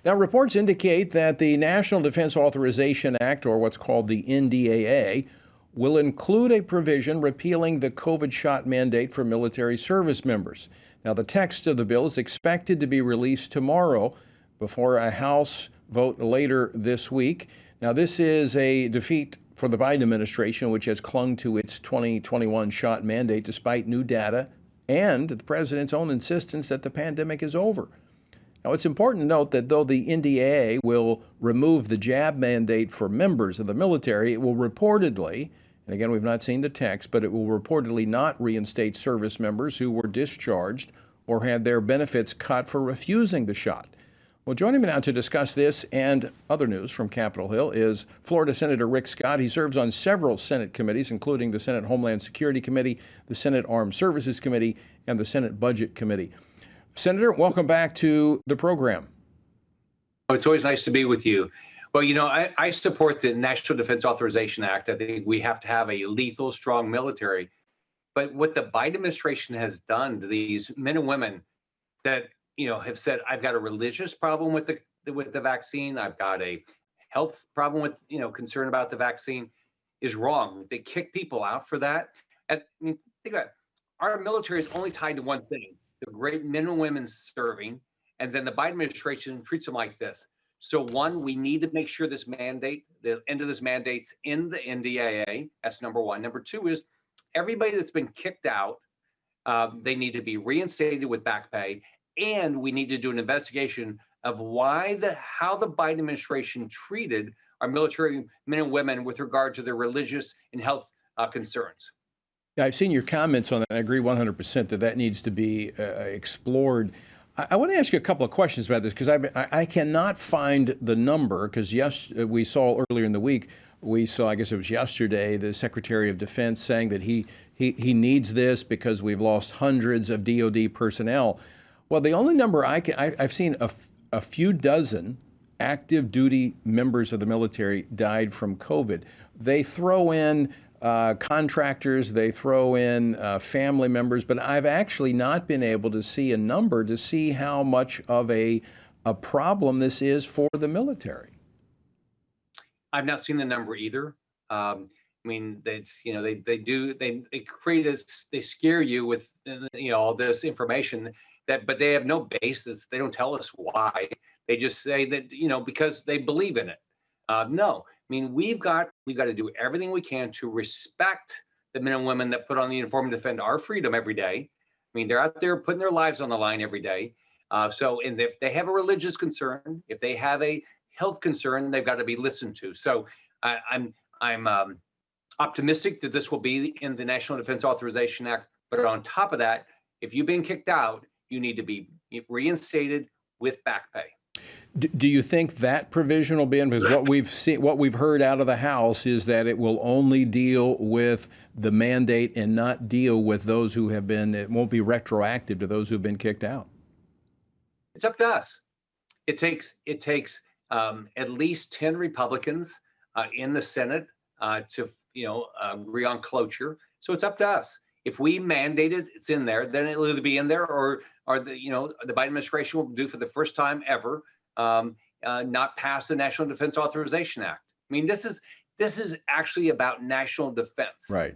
Now, reports indicate that the National Defense Authorization Act, or what's called the NDAA, will include a provision repealing the COVID shot mandate for military service members. Now, the text of the bill is expected to be released tomorrow before a House vote later this week. Now, this is a defeat for the Biden administration, which has clung to its 2021 shot mandate despite new data and the president's own insistence that the pandemic is over. Now, it's important to note that though the NDAA will remove the jab mandate for members of the military, it will reportedly, and again, we've not seen the text, but it will reportedly not reinstate service members who were discharged or had their benefits cut for refusing the shot. Well, joining me now to discuss this and other news from Capitol Hill is Florida Senator Rick Scott. He serves on several Senate committees, including the Senate Homeland Security Committee, the Senate Armed Services Committee, and the Senate Budget Committee. Senator, welcome back to the program. It's always nice to be with you. Well, I support the National Defense Authorization Act. I think we have to have a lethal, strong military. But what the Biden administration has done to these men and women that have said, I've got a religious problem with the vaccine, I've got a health problem with concern about the vaccine, is wrong. They kick people out for that. Think about it. Our military is only tied to one thing: the great men and women serving, and then the Biden administration treats them like this. So one, we need to make sure this mandate, the end of this mandate's in the NDAA. That's number one. Number two is everybody that's been kicked out, they need to be reinstated with back pay, and we need to do an investigation of how the Biden administration treated our military men and women with regard to their religious and health concerns. Yeah, I've seen your comments on that. I agree 100% that needs to be explored. I want to ask you a couple of questions about this because I cannot find the number because we saw earlier in the week, I guess it was yesterday, the Secretary of Defense saying that he needs this because we've lost hundreds of DOD personnel. Well, the only number I've seen a few dozen active duty members of the military died from COVID. They throw in contractors, they throw in family members, but I've actually not been able to see a number to see how much of a problem this is for the military. I've not seen the number either. They scare you with all this information but they have no basis. They don't tell us why. They just say that because they believe in it. No. We've got to do everything we can to respect the men and women that put on the uniform and defend our freedom every day. They're out there putting their lives on the line every day. And if they have a religious concern, if they have a health concern, they've got to be listened to. So I'm optimistic that this will be in the National Defense Authorization Act. But on top of that, if you've been kicked out, you need to be reinstated with back pay. Do you think that provision will be in? Because what we've heard out of the House is that it will only deal with the mandate and not deal with those who have been. It won't be retroactive to those who've been kicked out. It's up to us. It takes at least 10 Republicans in the Senate to agree on cloture. So it's up to us. If we mandate it, it's in there. Then it'll either be in there, or the Biden administration will do for the first time ever not pass the National Defense Authorization Act. This is actually about national defense. Right.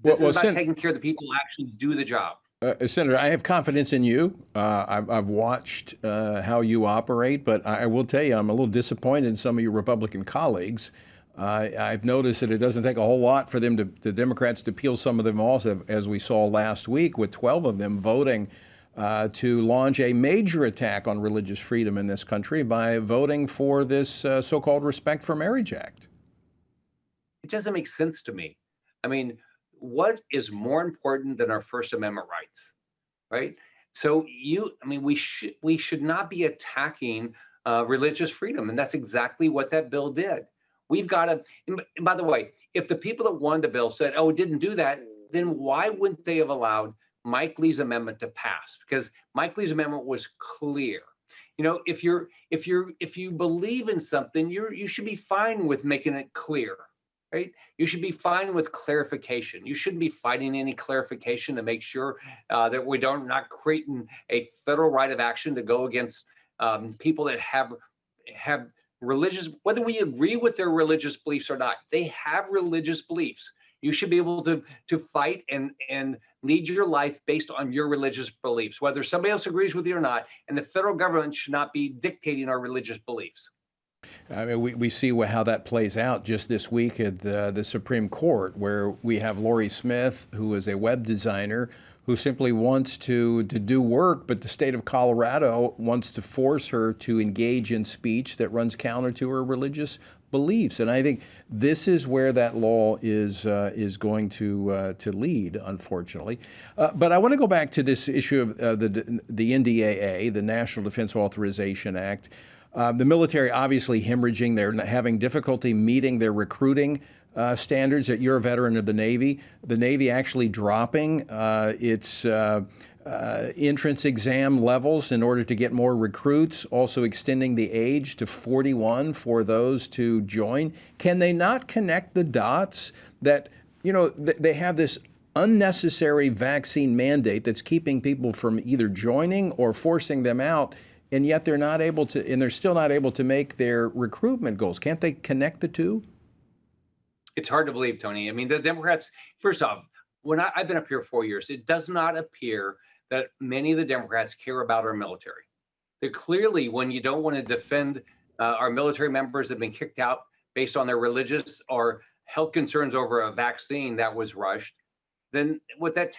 This is about taking care of the people who actually do the job. Senator, I have confidence in you. I've watched how you operate, but I will tell you, I'm a little disappointed in some of your Republican colleagues. I've noticed that it doesn't take a whole lot for the Democrats to peel some of them off, as we saw last week with 12 of them voting to launch a major attack on religious freedom in this country by voting for this so-called Respect for Marriage Act. It doesn't make sense to me. What is more important than our First Amendment rights, right? So we should not be attacking religious freedom, and that's exactly what that bill did. We've got to, and by the way, if the people that won the bill said, oh, it didn't do that, then why wouldn't they have allowed Mike Lee's amendment to pass? Because Mike Lee's amendment was clear. If you believe in something, you should be fine with making it clear, right? You should be fine with clarification. You shouldn't be fighting any clarification to make sure that we not creating a federal right of action to go against people that have religious, whether we agree with their religious beliefs or not, they have religious beliefs. You should be able to fight and lead your life based on your religious beliefs, whether somebody else agrees with you or not. And the federal government should not be dictating our religious beliefs. I mean, we see how that plays out just this week at the Supreme Court, where we have Lori Smith, who is a web designer, who simply wants to do work, but the state of Colorado wants to force her to engage in speech that runs counter to her religious beliefs. And I think this is where that law is going to lead, unfortunately. But I want to go back to this issue of the NDAA, the National Defense Authorization Act. The military obviously hemorrhaging. They're having difficulty meeting their recruiting standards. That you're a veteran of the Navy. The Navy actually dropping its entrance exam levels in order to get more recruits, also extending the age to 41 for those to join. Can they not connect the dots that, they have this unnecessary vaccine mandate that's keeping people from either joining or forcing them out, and yet they're not able to, and they're still not able to make their recruitment goals? Can't they connect the two? It's hard to believe, Tony. I mean, the Democrats, first off, when I've been up here 4 years, it does not appear that many of the Democrats care about our military. They're clearly, when you don't want to defend our military members that have been kicked out based on their religious or health concerns over a vaccine that was rushed, then what that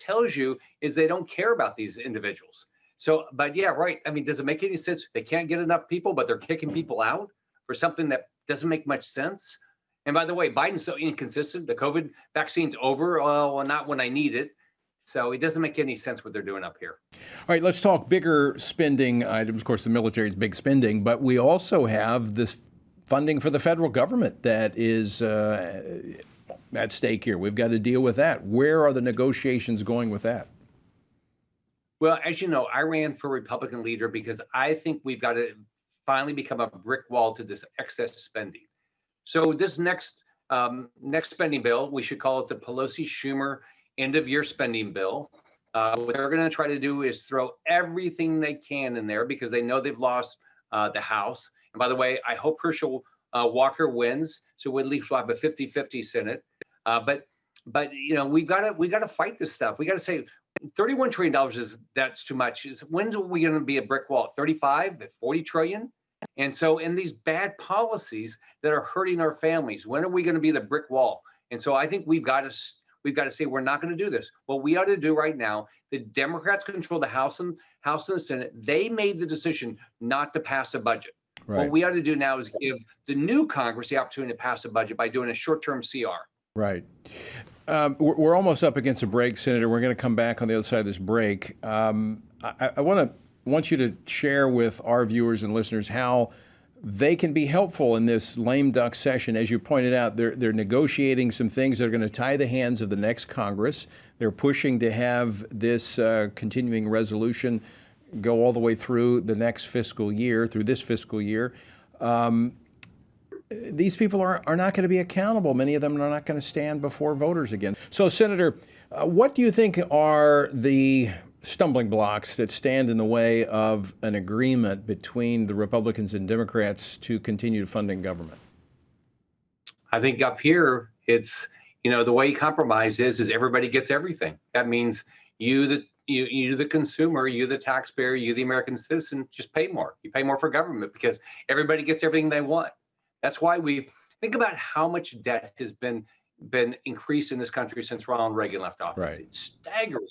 tells you is they don't care about these individuals. So, but yeah, right. I mean, does it make any sense? They can't get enough people, but they're kicking people out for something that doesn't make much sense. And by the way, Biden's so inconsistent. The COVID vaccine's over. Well, not when I need it. So it doesn't make any sense what they're doing up here. All right, let's talk bigger spending items. Of course, the military is big spending, but we also have this funding for the federal government that is at stake here. We've got to deal with that. Where are the negotiations going with that? Well, as you know, I ran for Republican leader because I think we've got to finally become a brick wall to this excess spending. So this next spending bill, we should call it the Pelosi-Schumer end-of-year spending bill. What they're going to try to do is throw everything they can in there because they know they've lost the House. And by the way, I hope Herschel Walker wins, so at least we'll have a 50-50 Senate. But we got to fight this stuff. We got to say $31 trillion that's too much. When are we going to be a brick wall? 35, at 40 trillion? And so in these bad policies that are hurting our families, when are we going to be the brick wall? And so I think we've got to say we're not going to do this. What we ought to do right now, the Democrats control the House and the Senate. They made the decision not to pass a budget. Right. What we ought to do now is give the new Congress the opportunity to pass a budget by doing a short-term CR. Right. We're almost up against a break, Senator. We're going to come back on the other side of this break. I want you to share with our viewers and listeners how they can be helpful in this lame duck session. As you pointed out, they're negotiating some things that are going to tie the hands of the next Congress. They're pushing to have this continuing resolution go all the way through the next fiscal year, through this fiscal year. These people are not going to be accountable. Many of them are not going to stand before voters again. So, Senator, what do you think are the stumbling blocks that stand in the way of an agreement between the Republicans and Democrats to continue funding government? I think up here, it's, the way you compromise is everybody gets everything. That means you, the consumer, you, the taxpayer, you, the American citizen, just pay more. You pay more for government because everybody gets everything they want. That's why we think about how much debt has been increased in this country since Ronald Reagan left office. Right. It's staggering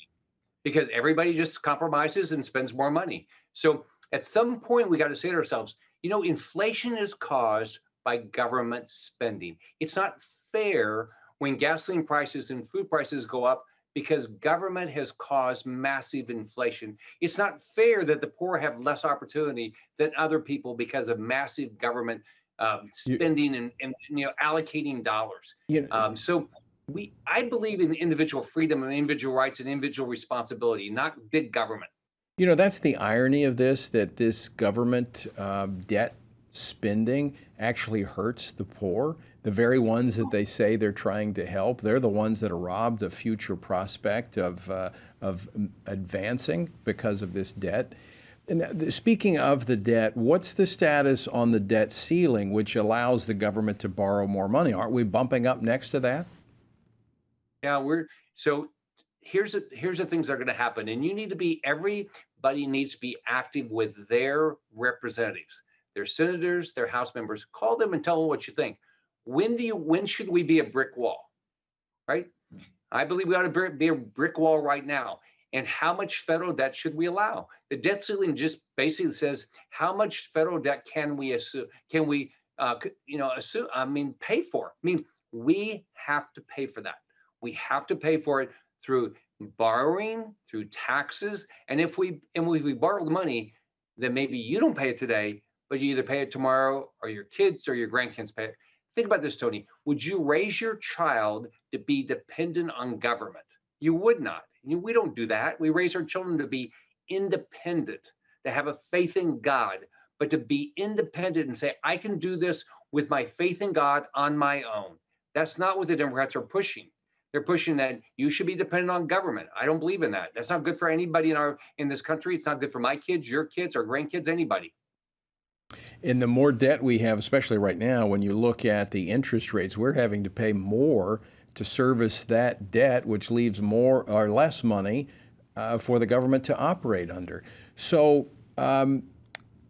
because everybody just compromises and spends more money. So at some point, we got to say to ourselves, inflation is caused by government spending. It's not fair when gasoline prices and food prices go up because government has caused massive inflation. It's not fair that the poor have less opportunity than other people because of massive government spending and allocating dollars. So I believe in individual freedom and individual rights and individual responsibility, not big government. That's the irony of this, that this government debt spending actually hurts the poor. The very ones that they say they're trying to help, they're the ones that are robbed of future prospect of advancing because of this debt. And speaking of the debt, what's the status on the debt ceiling, which allows the government to borrow more money? Aren't we bumping up next to that? Yeah, so here's the things that are going to happen, and everybody needs to be active with their representatives, their senators, their House members. Call them and tell them what you think. When should we be a brick wall, right? I believe we ought to be a brick wall right now. And how much federal debt should we allow? The debt ceiling just basically says how much federal debt can we assume? Can we, assume? I mean, pay for? I mean, we have to pay for that. We have to pay for it through borrowing, through taxes, and if we borrow the money, then maybe you don't pay it today, but you either pay it tomorrow, or your kids or your grandkids pay it. Think about this, Tony. Would you raise your child to be dependent on government? You would not. We don't do that. We raise our children to be independent, to have a faith in God, but to be independent and say, I can do this with my faith in God on my own. That's not what the Democrats are pushing. They're pushing that you should be dependent on government. I don't believe in that. That's not good for anybody in this country. It's not good for my kids, your kids, or grandkids, anybody. And the more debt we have, especially right now, when you look at the interest rates, we're having to pay more to service that debt, which leaves more or less money for the government to operate under. So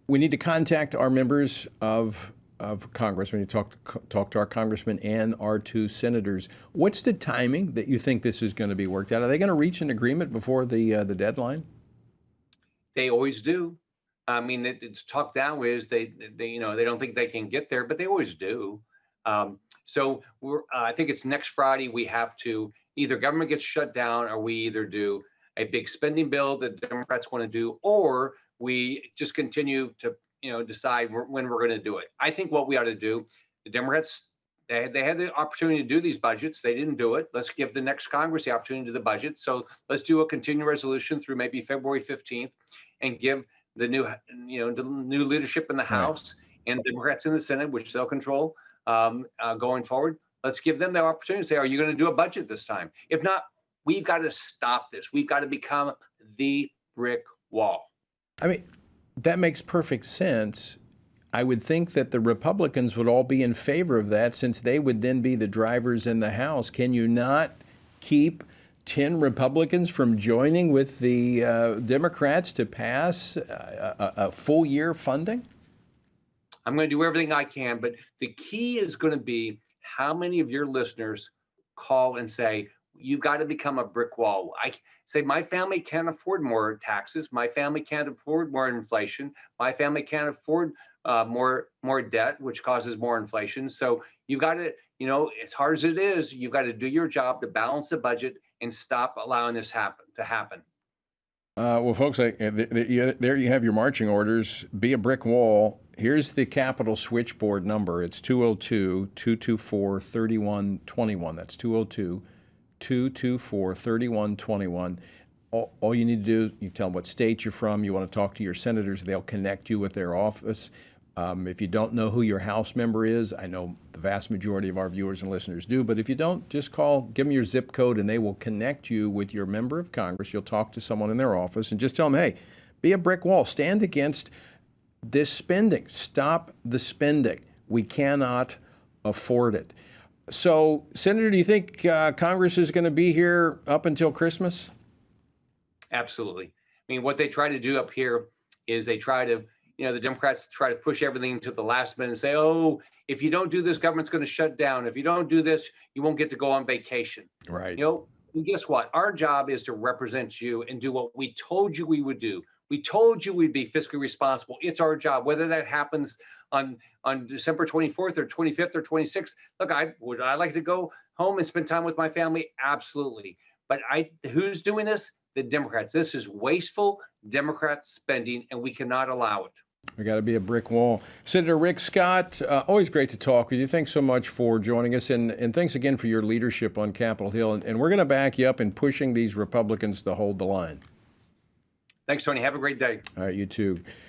we need to contact our members of Congress. We need to talk to our congressmen and our two senators. What's the timing that you think this is going to be worked out? Are they going to reach an agreement before the deadline? They always do. I mean, it's talked down is they don't think they can get there, but they always do. So I think it's next Friday. We have to either government gets shut down, or we either do a big spending bill that the Democrats want to do, or we just continue to decide when we're going to do it. I think what we ought to do, the Democrats, they had the opportunity to do these budgets. They didn't do it. Let's give the next Congress the opportunity to do the budget. So let's do a continuing resolution through maybe February 15th, and give the new leadership in the House and Democrats in the Senate, which they'll control going forward. Let's give them the opportunity to say, are you going to do a budget this time? If not, we've got to stop this. We've got to become the brick wall. I mean, that makes perfect sense. I would think that the Republicans would all be in favor of that, since they would then be the drivers in the House. Can you not keep 10 Republicans from joining with the Democrats to pass a full year funding? I'm going to do everything I can, but the key is going to be how many of your listeners call and say, you've got to become a brick wall. I say, my family can't afford more taxes. My family can't afford more inflation. My family can't afford more debt, which causes more inflation. So you've got to, as hard as it is, you've got to do your job to balance the budget and stop allowing this to happen. Well, folks, there you have your marching orders. Be a brick wall. Here's the Capitol switchboard number. It's 202-224-3121. That's 202-224-3121. All you need to do is you tell them what state you're from. You want to talk to your senators. They'll connect you with their office. If you don't know who your House member is, I know the vast majority of our viewers and listeners do, but if you don't, just give them your zip code and they will connect you with your member of Congress. You'll talk to someone in their office and just tell them, hey, be a brick wall. Stand against this spending. Stop the spending. We cannot afford it. So, Senator, do you think Congress is going to be here up until Christmas? Absolutely. I mean, what they try to do up here is they try to, the Democrats try to push everything to the last minute and say, oh, if you don't do this, government's going to shut down. If you don't do this, you won't get to go on vacation. Right. And guess what? Our job is to represent you and do what we told you we would do. We told you we'd be fiscally responsible. It's our job. Whether that happens on December 24th or 25th or 26th, look, would I like to go home and spend time with my family? Absolutely. But who's doing this? The Democrats. This is wasteful Democrat spending, and we cannot allow it. We got to be a brick wall. Senator Rick Scott, always great to talk with you. Thanks so much for joining us, and thanks again for your leadership on Capitol Hill. And we're going to back you up in pushing these Republicans to hold the line. Thanks, Tony. Have a great day. All right, you too.